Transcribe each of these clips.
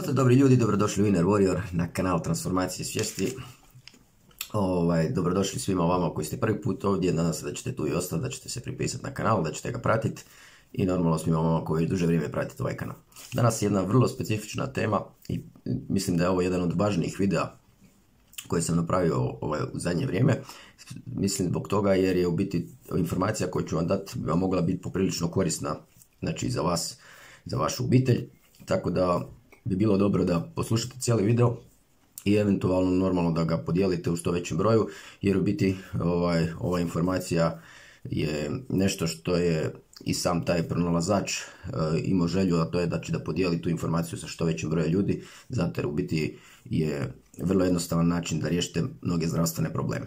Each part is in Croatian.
Pozdrav dobri ljudi, dobrodošli u Inner Warrior na kanal Transformacije svijesti. Dobrodošli svima vama koji ste prvi put ovdje, nadam se da ćete tu i ostati, da ćete se pripisati na kanal, da ćete ga pratiti i normalno svima vama koji duže vrijeme pratite ovaj kanal. Danas je jedna vrlo specifična tema i mislim da je ovo jedan od važnijih videa koje sam napravio u zadnje vrijeme. Mislim zbog toga jer je u biti informacija koju ću vam dati bi vam mogla biti poprilično korisna, znači za vas, za vašu obitelj, tako da bi bilo dobro da poslušate cijeli video i eventualno normalno da ga podijelite u što većem broju, jer u biti ova informacija je nešto što je i sam taj pronalazač imao želju, a to je da će da podijeli tu informaciju sa što većim brojem ljudi, zato jer u biti je vrlo jednostavan način da riješite mnoge zdravstvene probleme.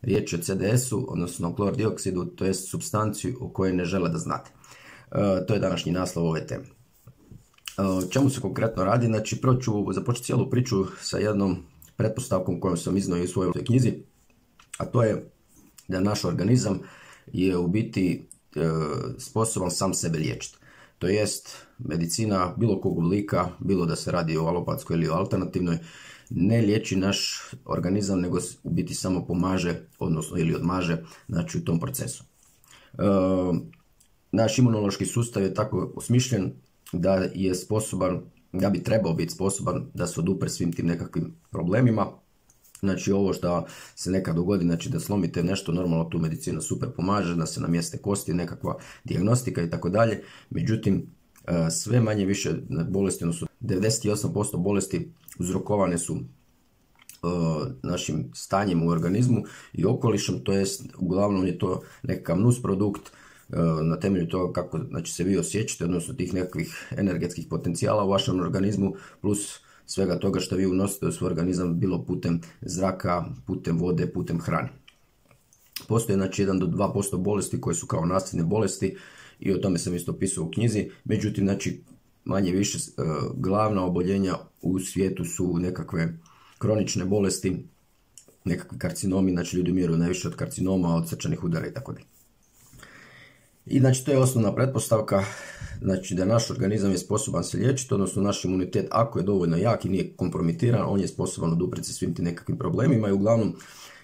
Riječ je o CDS-u, odnosno klor-dioksidu, to je supstanciju o kojoj ne žele da znate. To je današnji naslov ove teme. Čemu se konkretno radi? Znači, prvo ću započeti cijelu priču sa jednom pretpostavkom koju sam iznio u svojoj knjizi, a to je da naš organizam je u biti sposoban sam sebe liječiti. To jest, medicina bilo kog oblika, bilo da se radi o alopatskoj ili o alternativnoj, ne liječi naš organizam, nego u biti samo pomaže, odnosno ili odmaže, znači u tom procesu. Naš imunološki sustav je tako osmišljen da je sposoban, da bi trebao biti sposoban da se odupre svim tim nekakvim problemima. Znači ovo što se nekad dogodi, znači da slomite nešto, normalno tu medicina super pomaže, da se namjeste kosti, nekakva dijagnostika i tako dalje. Međutim, sve manje više bolesti, odnosno 98% bolesti uzrokovane su našim stanjem u organizmu i okolišem, to jest uglavnom je to nekakav nusprodukt na temelju toga kako znači, se vi osjećate, odnosno tih nekakvih energetskih potencijala u vašem organizmu, plus svega toga što vi unosite u svoj organizam, bilo putem zraka, putem vode, putem hrane. Postoje znači 1 do 2% bolesti koje su kao nasljedne bolesti i o tome sam isto pisao u knjizi, međutim znači manje više glavna oboljenja u svijetu su nekakve kronične bolesti, nekakvi karcinomi, znači ljudi umiru najviše od karcinoma, od srčanih udara i tako dalje. I znači to je osnovna pretpostavka, znači da naš organizam je sposoban se liječiti, odnosno naš imunitet ako je dovoljno jak i nije kompromitiran, on je sposoban oduprijeti se svim tim nekakvim problemima i uglavnom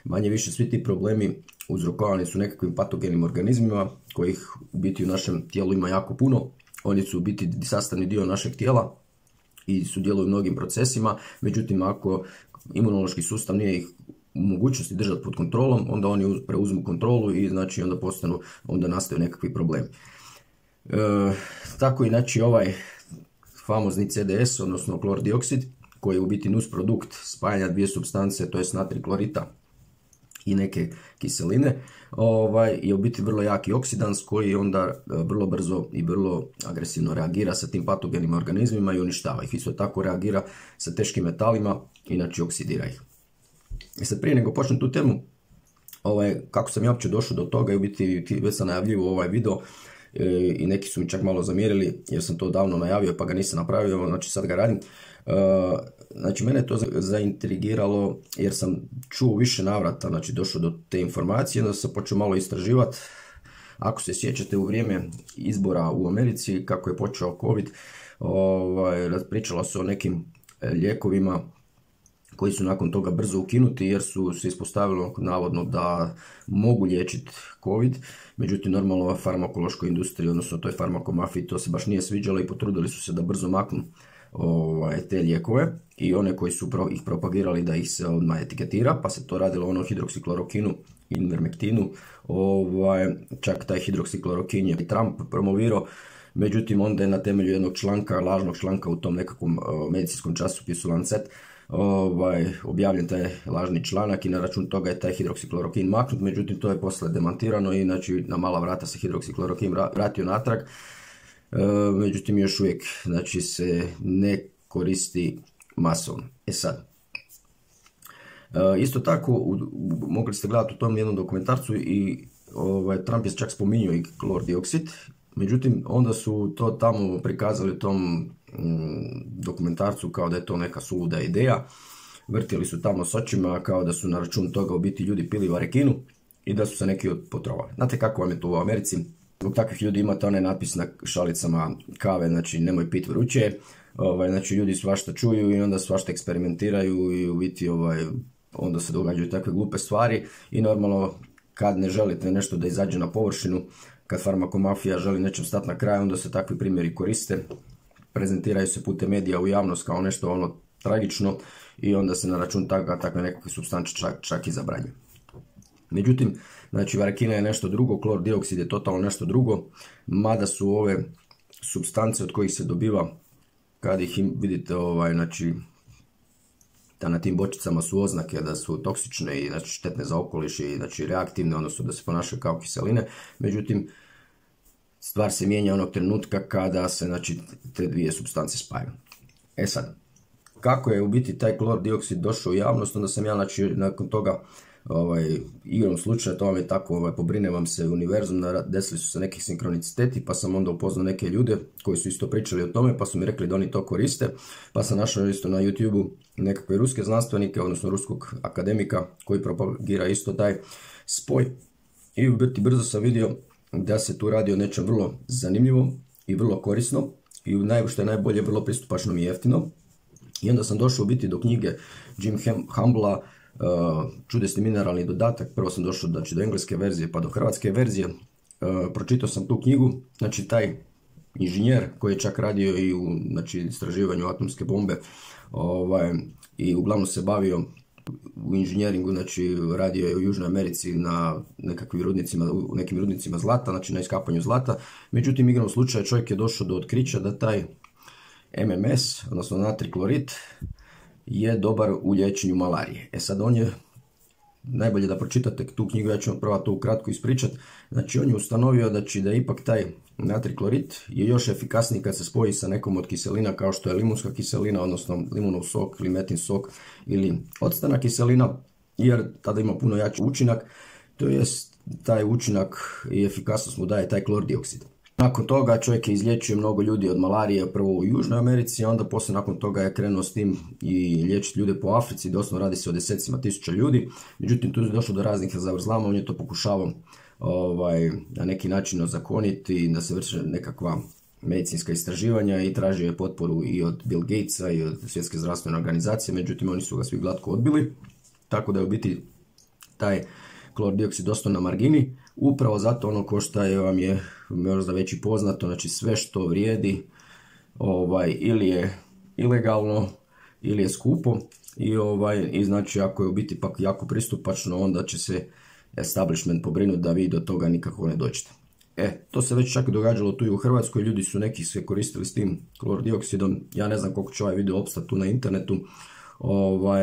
manje više svi ti problemi uzrokovani su nekakvim patogenim organizmima kojih u biti u našem tijelu ima jako puno. Oni su u biti sastavni dio našeg tijela i sudjeluju u mnogim procesima, međutim ako imunološki sustav nije ih u mogućnosti držati pod kontrolom, onda oni preuzmu kontrolu i znači onda nastaju nekakvi problemi. Tako i znači ovaj famozni CDS, odnosno klor-dioksid, koji je u biti nusprodukt spajanja dvije supstance, to je natrij klorita i neke kiseline, je u biti vrlo jaki oksidans koji onda vrlo brzo i vrlo agresivno reagira sa tim patogenim organizmima i uništava ih. Isto tako reagira sa teškim metalima, inače oksidira ih. I sad prije nego počnem tu temu, kako sam ja uopće došao do toga i u biti već sam najavljivo ovaj video i neki su mi čak malo zamjerili jer sam to davno najavio pa ga nisam napravio, znači sad ga radim. Znači mene je to zaintrigiralo jer sam čuo više navrata, znači došao do te informacije, onda sam počeo malo istraživati. Ako se sjećate u vrijeme izbora u Americi kako je počeo COVID, pričalo se o nekim lijekovima koji su nakon toga brzo ukinuti jer su se ispostavilo navodno da mogu liječiti COVID, međutim normalno farmakološkoj industriji, odnosno toj farmakomafiji to se baš nije sviđalo i potrudili su se da brzo maknu te lijekove i one koji su ih propagirali da ih se odmah etiketira, pa se to radilo ono hidroksiklorokinu i ivermektinu, čak taj hidroksiklorokin je Trump promovirao, međutim onda je na temelju jednog članka, lažnog članka u tom nekakvom medicinskom časopisu Lancet objavljen taj lažni članak i na račun toga je taj hidroksiklorokin maknut, međutim to je posle demantirano i znači na mala vrata se hidroksiklorokin vratio natrag, međutim još uvijek znači se ne koristi masovno. Sad, isto tako mogli ste gledati u tom jednom dokumentarcu i Trump je čak spominjao i klor-dioksid, međutim onda su to tamo prikazali u tom dokumentarcu kao da je to neka suluda ideja, vrtili su tamo s očima kao da su na račun toga u biti ljudi pili varekinu i da su se neki potrovali. Znate kako vam je to u Americi, zbog takvih ljudi imate onaj natpis na šalicama kave, znači nemoj pit vruće, Znači ljudi svašta čuju i onda svašta eksperimentiraju i u biti onda se događaju takve glupe stvari i normalno kad ne želite nešto da izađe na površinu, kad farmakomafija želi nečem stati na kraj, onda se takvi primjeri koriste, prezentiraju se putem medija u javnost kao nešto tragično i onda se na račun takve nekakve supstance čak i zabranjuje. Međutim, znači varekina je nešto drugo, klor dioksid je totalno nešto drugo, mada su ove supstance od kojih se dobiva, kad ih vidite, znači da na tim bočicama su oznake da su toksične i znači štetne za okoliš i znači reaktivne, odnosno da se ponašaju kao kiseline. Međutim, stvar se mijenja onog trenutka kada se znači te dvije supstance spajaju. E sad, kako je u biti taj klor dioksid došao u javnost, onda sam ja znači nakon toga igrom slučaja, to vam je tako, pobrine vam se univerzum, desili su se neki sinkroniciteti, pa sam onda upoznao neke ljude koji su isto pričali o tome, pa su mi rekli da oni to koriste, pa sam našao isto na YouTube nekakve ruske znanstvenike, odnosno ruskog akademika koji propagira isto taj spoj i u biti brzo sam vidio da se tu radi o nečem vrlo zanimljivom i vrlo korisno i što je najbolje vrlo pristupačno i jeftino. I onda sam došao u biti do knjige Jim Humblea, Čudesni mineralni dodatak. Prvo sam došao znači, do engleske verzije pa do hrvatske verzije. Pročitao sam tu knjigu, znači taj inženjer koji je čak radio i u znači, istraživanju atomske bombe i uglavnom se bavio u inženjeringu, znači radio je u Južnoj Americi na u nekim rudnicima zlata, znači na iskapanju zlata. Međutim, igrom slučaja čovjek je došao do otkrića da taj MMS, odnosno natriklorid, je dobar u liječenju malarije. E sad on je, najbolje da pročitate tu knjigu, ja ću vam prvo to ukratko ispričati, znači on je ustanovio da je ipak taj natriklorid je još efikasniji kad se spoji sa nekom od kiselina kao što je limunska kiselina, odnosno limunov sok ili metin sok ili octana kiselina, jer tada ima puno jači učinak, to jest taj učinak i efikasnost mu daje taj klor dioksid. Nakon toga čovjek je izliječio mnogo ljudi od malarije, prvo u Južnoj Americi, a onda poslije nakon toga je krenuo s tim i liječiti ljude po Africi, doslovno radi se o desecima tisuća ljudi. Međutim, tu je došlo do raznih zavrzlama, on je to pokušavao na neki način ozakoniti, da se vrše nekakva medicinska istraživanja i tražio je potporu i od Bill Gatesa i od Svjetske zdravstvene organizacije, međutim oni su ga svi glatko odbili, tako da je u biti taj klor dioksid ostao na margini, upravo zato ono ko što vam je možda već i poznato, znači sve što vrijedi ili je ilegalno ili je skupo i znači ako je u biti pak jako pristupačno, onda će se establishment pobrinuti da vi do toga nikako ne dođete. To se već čak događalo tu i u Hrvatskoj, ljudi su neki se koristili s tim klor dioksidom, ja ne znam koliko će ovaj video opstati tu na internetu,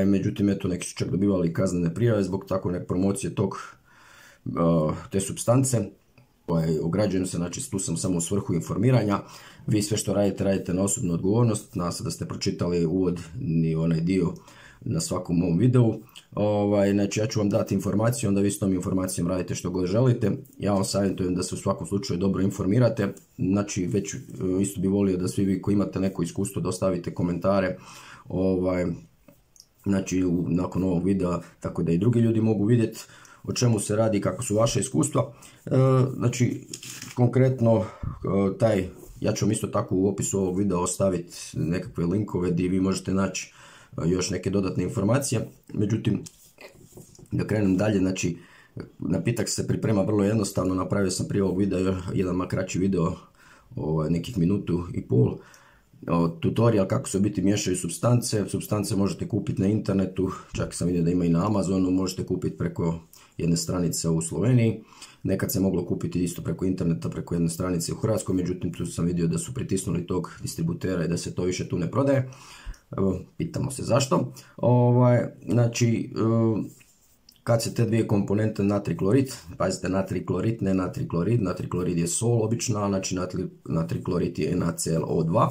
međutim eto neki su čak dobivali kaznene prijave zbog tako neke promocije te supstance. Ograđujem se, znači tu sam samo u svrhu informiranja, vi sve što radite na osobnu odgovornost, nadam se da ste pročitali uvodni onaj dio na svakom mom videu. Znači ja ću vam dati informaciju, onda vi s tom informacijom radite što god želite. Ja vam savjetujem da se u svakom slučaju dobro informirate, znači već isto bi volio da svi vi koji imate neko iskustvo dostavite komentare znači nakon ovog videa, tako da i drugi ljudi mogu vidjeti o čemu se radi i kako su vaše iskustva. Znači konkretno ja ću vam isto tako u opisu ovog videa ostaviti nekakve linkove gdje vi možete naći još neke dodatne informacije. Međutim, da krenem dalje, znači napitak se priprema vrlo jednostavno, napravio sam prije ovog videa jedan kraći video, nekih minutu i pol, tutorial kako se u biti miješaju supstance. Supstance možete kupiti na internetu, čak sam vidio da ima i na Amazonu, možete kupiti preko jedne stranice u Sloveniji, nekad se moglo kupiti isto preko interneta, preko jedne stranice u Hrvatskoj, međutim tu sam vidio da su pritisnuli tog distributera i da se to više tu ne prodaje. Pitamo se zašto. Znači, kad se te dvije komponente natriklorid, pazite natriklorid, ne natriklorid, natriklorid je sol obična, znači natriklorid je NaClO2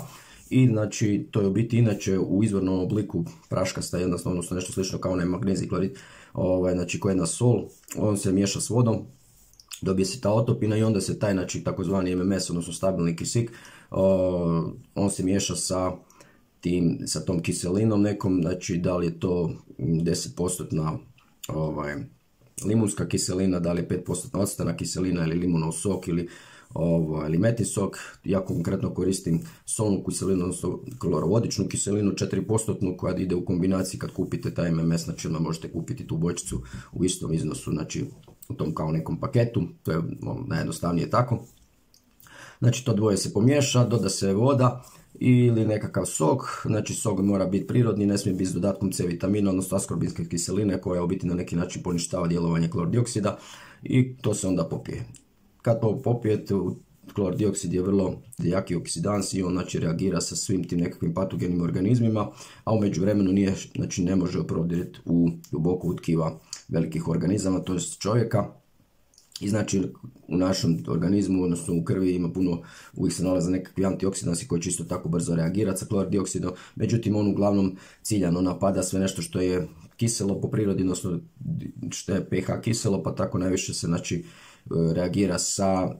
i znači to je u biti inače u izvornom obliku praškasta jednostavno, odnosno nešto slično kao onaj magnezij klorid, znači koja je jedna sol, on se miješa s vodom, dobije se ta otopina i onda se taj znači takozvani MMS, odnosno stabilni kisik, on se miješa sa tom kiselinom nekom, znači da li je to 10% limunska kiselina, da li je 5% octana kiselina ili limunov sok ili limetin sok. Ja konkretno koristim solnu kiselinu, odnosno klorovodičnu kiselinu 4% koja ide u kombinaciji kad kupite taj MMS, znači onda možete kupiti tu bočicu u istom iznosu, znači u tom kao nekom paketu, to je najjednostavnije tako. Znači to dvoje se pomiješa, doda se voda ili nekakav sok, znači sok mora biti prirodni, ne smije biti s dodatkom C vitamina, odnosno askorbinske kiseline koja u biti na neki način poništava djelovanje klordioksida i to se onda popije. Kad to popijete, klordioksid je vrlo jaki oksidans i on znači reagira sa svim tim nekakvim patogenim organizmima, a u međuvremenu znači ne može prodirati duboko u tkiva velikih organizama, to je čovjeka. I znači u našem organizmu, odnosno u krvi ima puno, uvijek se nalaze nekakvi antioksidansi koji će isto tako brzo reagirati sa klordioksidom, međutim on uglavnom ciljano napada sve nešto što je kiselo po prirodi, odnosno što je pH kiselo, pa tako najviše se znači reagira sa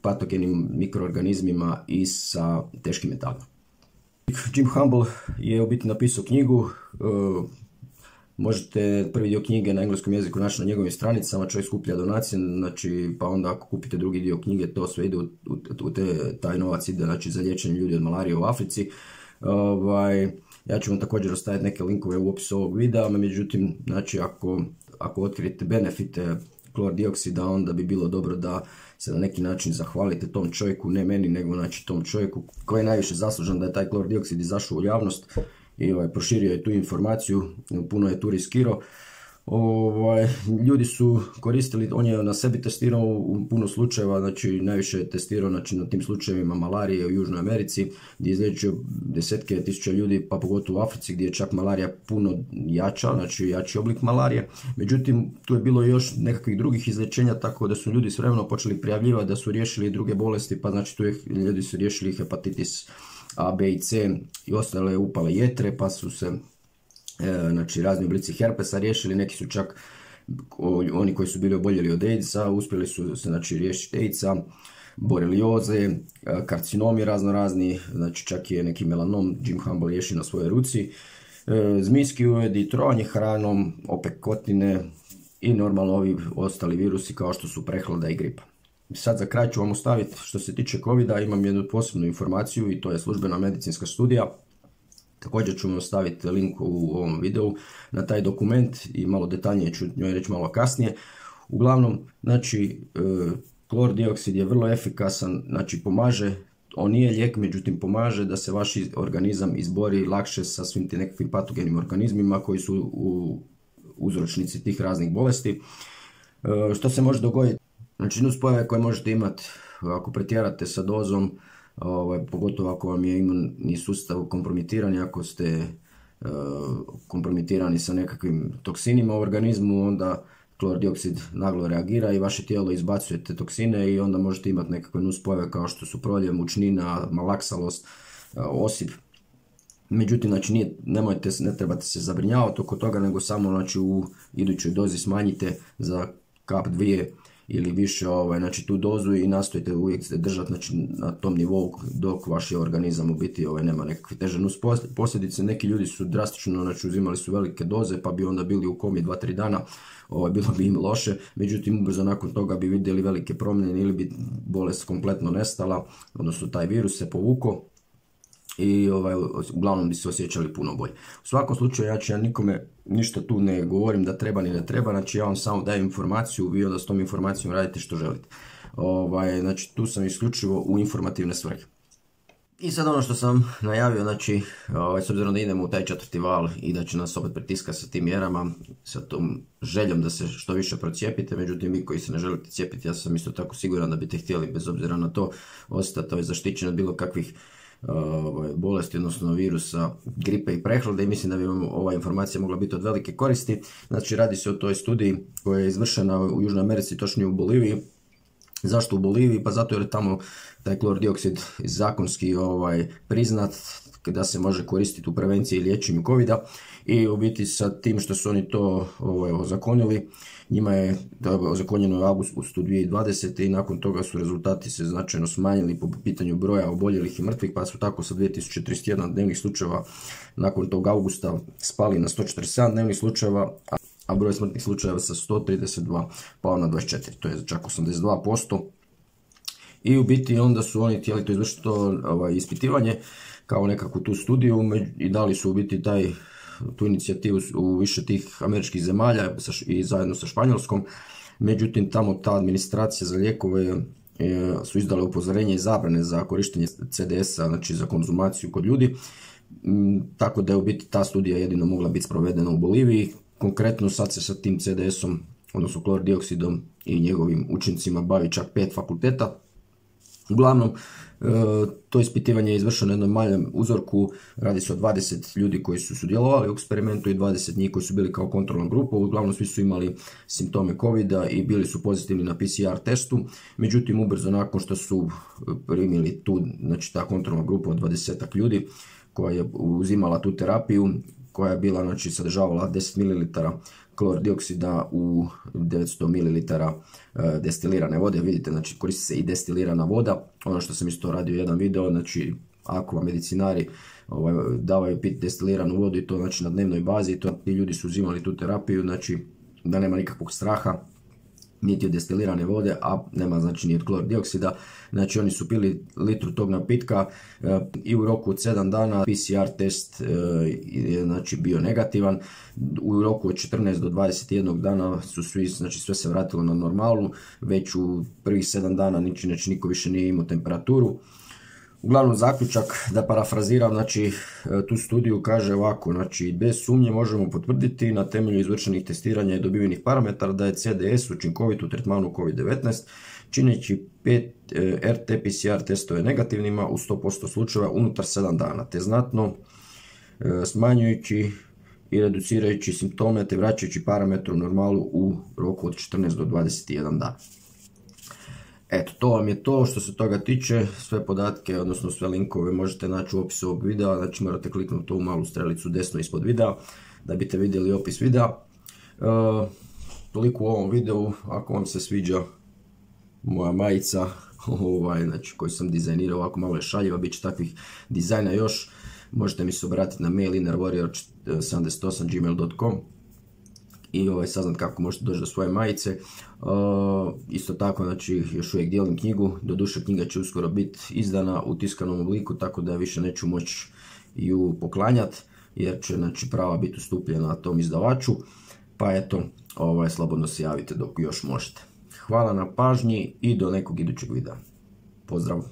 patogenim mikroorganizmima i sa teškim metalima. Jim Humble je u biti napisao knjigu, možete prvi dio knjige na engleskom jeziku naći na njegovim stranicama, čovjek skuplja donacije, znači, pa onda ako kupite drugi dio knjige, to sve ide taj novac ide znači, za liječenje ljudi od malarije u Africi. Ja ću vam također ostaviti neke linkove u opisu ovog videa, međutim, znači, ako otkrijete benefite klordioksida, onda bi bilo dobro da se na neki način zahvalite tom čovjeku, ne meni, nego znači tom čovjeku koji je najviše zaslužan da je taj klordioksid izašao u javnost i proširio je tu informaciju, puno je tu riskirao. Ljudi su koristili, on je na sebi testirao u puno slučajeva, znači najviše je testirao znači, na tim slučajevima malarije u Južnoj Americi, gdje je izliječio desetke tisuća ljudi, pa pogotovo u Africi gdje je čak malarija puno jača, znači jači oblik malarije. Međutim, tu je bilo još nekakvih drugih izlječenja, tako da su ljudi s vremenom počeli prijavljivati da su riješili druge bolesti, pa znači tu ljudi su riješili hepatitis A, B i C i ostale upale jetre, pa su se znači razni oblici herpesa riješili, neki su čak oni koji su bili oboljeli od AIDS-a, uspjeli su se znači riješiti AIDS-a, borelioze, karcinomi raznorazni, znači čak je neki melanom Jim Humble riješio na svojoj ruci, zmijski ujedi, trovanje hranom, opet kotline i normalno ovi ostali virusi kao što su prehlada i gripa. Sad za kraj ću vam ostaviti što se tiče COVID-a, imam jednu posebnu informaciju i to je službena medicinska studija. Također ću vam ostaviti link u ovom videu na taj dokument i malo detaljnije ću njoj reći malo kasnije. Uglavnom, znači, klordioksid je vrlo efikasan, znači pomaže, on nije lijek, međutim pomaže da se vaš organizam izbori lakše sa svim tim nekakvim patogenim organizmima koji su uzročnici tih raznih bolesti. Što se može dogoditi? Znači, nuspojave koje možete imati ako pretjerate sa dozom, pogotovo ako vam je imunni sustav kompromitiran, ako ste kompromitirani sa nekakvim toksinima u organizmu, onda klordioksid naglo reagira i vaše tijelo izbacuje te toksine i onda možete imati nekakve nuspojave kao što su proljev, mučnina, malaksalost, osip. Međutim, znači, ne trebate se zabrinjavati oko toga, nego samo znači, u idućoj dozi smanjite za kap dvije ili više znači, tu dozu i nastojite uvijek se držati znači, na tom nivou dok vaš organizam u biti nema nekakve teže posljedice. Neki ljudi su drastično znači, uzimali su velike doze pa bi onda bili u komi 2-3 dana, bilo bi im loše, međutim ubrzo nakon toga bi vidjeli velike promjene ili bi bolest kompletno nestala, odnosno taj virus se povukao i uglavnom bi se osjećali puno bolje. U svakom slučaju ja nikome ništa tu ne govorim da treba ni ne treba, znači ja vam samo dajem informaciju, vi onda s tom informacijom radite što želite. Znači tu sam isključivo u informativne svrhe. I sad ono što sam najavio, znači s obzirom da idemo u taj 4. val i da će nas opet pritiskati sa tim mjerama, sa tom željom da se što više procijepite, međutim vi koji se ne želite cijepiti, ja sam isto tako siguran da biste htjeli bez obzira na to ostati zaštićeni od bilo kakvih bolesti, odnosno virusa, gripe i prehlade i mislim da bi vam ova informacija mogla biti od velike koristi. Znači radi se o toj studiji koja je izvršena u Južnoj Americi, točnije u Boliviji. Zašto u Boliviji? Pa zato jer je tamo taj klordioksid zakonski priznat da se može koristiti u prevenciji i liječenju COVID-a i u biti sa tim što su oni to ozakonili, njima je ozakonjeno u augustu 2020. i nakon toga su rezultati se značajno smanjili po pitanju broja oboljelih i mrtvih, pa su tako sa 2031 dnevnih slučajeva nakon tog augusta spali na 147 dnevnih slučajeva, a broj smrtnih slučajeva sa 132 pao na 24, to je čak 82%. I u biti onda su oni htjeli to izvršiti to ispitivanje kao nekakvu tu studiju i dali su u biti tu inicijativu u više tih američkih zemalja i zajedno sa Španjolskom. Međutim, tamo ta administracija za lijekove su izdale upozorenje i zabrane za korištenje CDS-a, znači za konzumaciju kod ljudi, tako da je u biti ta studija jedino mogla biti sprovedena u Boliviji. Konkretno sad se sa tim CDS-om, odnosno klordioksidom i njegovim učincima bavi čak 5 fakulteta. Uglavnom, to ispitivanje je izvršeno na jednom malom uzorku, radi se o 20 ljudi koji su sudjelovali u eksperimentu i 20 njih koji su bili kao kontrolna grupa. Uglavnom svi su imali simptome COVID-a i bili su pozitivni na PCR testu. Međutim, ubrzo nakon što su primili znači ta kontrolna grupa od 20 ljudi koja je uzimala tu terapiju, koja je bila, znači, sadržavala 10 ml klordioksida u 900 ml destilirane vode. Vidite, znači, koristi se i destilirana voda. Ono što sam isto radio jedan video, znači, ako vam medicinari davaju piti destiliranu vodu i to, znači, na dnevnoj bazi, i ti ljudi su uzimali tu terapiju, znači, da nema nikakvog straha niti od destilirane vode, a nema, znači, ni od klordioksida. Znači, oni su pili litru tog napitka i u roku od 7 dana PCR test je, znači, bio negativan. U roku od 14 do 21 dana su svi, znači, sve se vratilo na normalu. Već u prvih 7 dana niko više nije imao temperaturu. Uglavnom, zaključak, da parafraziram, znači, tu studiju kaže ovako, znači, bez sumnje možemo potvrditi na temelju izvršenih testiranja i dobivenih parametara da je CDS učinkovit u tretmanu COVID-19, čineći 5 RT-PCR testove negativnima u 100% slučajeva unutar 7 dana, te znatno smanjujući i reducirajući simptome, te vraćajući parametru u normalu u roku od 14 do 21 dana. Eto, to vam je to što se toga tiče. Sve podatke, odnosno sve linkove možete naći u opisu ovog videa, znači morate kliknuti u malu strelicu desno ispod videa da biste vidjeli opis videa. Toliko u ovom videu. Ako vam se sviđa moja majica, znači, koju sam dizajnirao, ovako malo je šaljiva, bit će takvih dizajna još, možete mi se obratiti na mail innerwarrior78@gmail.com i saznat kako možete doći do svoje majice. Isto tako, znači, još uvijek dijelim knjigu, doduše knjiga će uskoro biti izdana u tiskanom obliku, tako da više neću moći ju poklanjati, jer će, znači, prava biti ustupljena tom izdavaču, pa eto, slobodno se javite dok još možete. Hvala na pažnji i do nekog idućeg videa. Pozdrav!